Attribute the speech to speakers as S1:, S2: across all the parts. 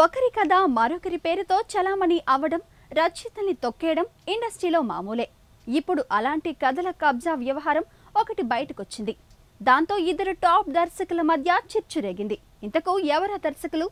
S1: ఒకరి కథ మరొకరి పేరుతో చలామణి అవ్వడం, రచయితల్ని తొక్కేయడం ఇండస్ట్రీలో మామూలే. ఇప్పుడు అలాంటి కథల కబ్జా వ్యవహారం ఒకటి బయటకొచ్చింది. దాంతో ఇద్దరు టాప్ దర్శకుల మధ్య చిచ్చు రేగింది. ఇంతకు ఎవరా దర్శకులు?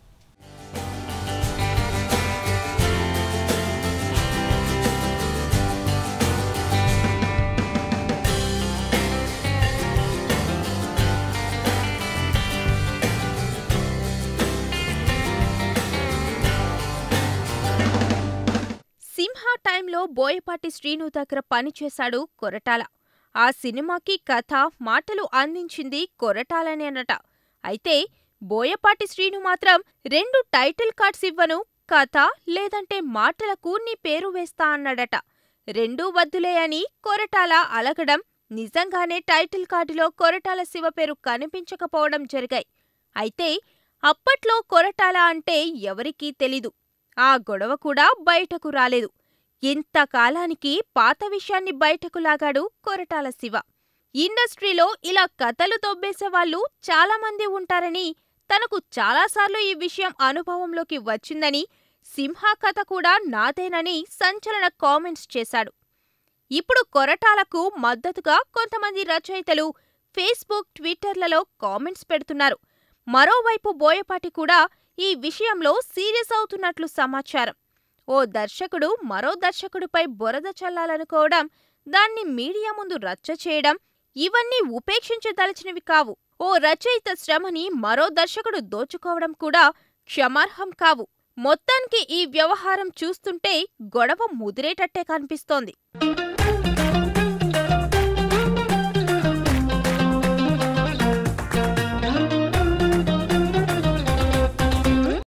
S2: సింహ టైంలో బోయపాటి శ్రీను దగ్గర పనిచేశాడు కొరటాల. ఆ సినిమాకి కథ, మాటలు అందించింది కొరటాలనేనట. అయితే బోయపాటి శ్రీను మాత్రం 2 టైటిల్ కార్డ్స్ ఇవ్వను, కథ లేదంటే మాటలకు నీ పేరు వేస్తా అన్నాడట. 2 వద్దులే అని కొరటాల అలగడం, నిజంగానే టైటిల్ కార్డులో కొరటాల శివ పేరు కనిపించకపోవడం జరిగాయి. అయితే అప్పట్లో కొరటాల అంటే ఎవరికీ తెలీదు. ఆ గొడవ కూడా బయటకు రాలేదు. ఇంతకాలానికి పాత విషయాన్ని బయటకు లాగాడు కొరటాల శివ. ఇండస్ట్రీలో ఇలా కథలు దొబ్బేసేవాళ్లు చాలామంది ఉంటారని, తనకు చాలాసార్లు ఈ విషయం అనుభవంలోకి వచ్చిందని, సింహ కథ కూడా నాదేనని సంచలన కామెంట్స్ చేశాడు. ఇప్పుడు కొరటాలకు మద్దతుగా కొంతమంది రచయితలు ఫేస్బుక్, ట్విట్టర్లలో కామెంట్స్ పెడుతున్నారు. మరోవైపు బోయపాటి కూడా ఈ విషయంలో సీరియస్ అవుతున్నట్లు సమాచారం. ఓ దర్శకుడు మరో దర్శకుడిపై బురద చల్లాలనుకోవడం, దాన్ని మీడియా ముందు రచ్చ చేయడం, ఇవన్నీ ఉపేక్షించదలచినవి కావు. ఓ రచయిత శ్రమని మరో దర్శకుడు దోచుకోవడం కూడా క్షమార్హం కావు. మొత్తానికి ఈ వ్యవహారం చూస్తుంటే గొడవ ముదిరేటట్టే కనిపిస్తోంది.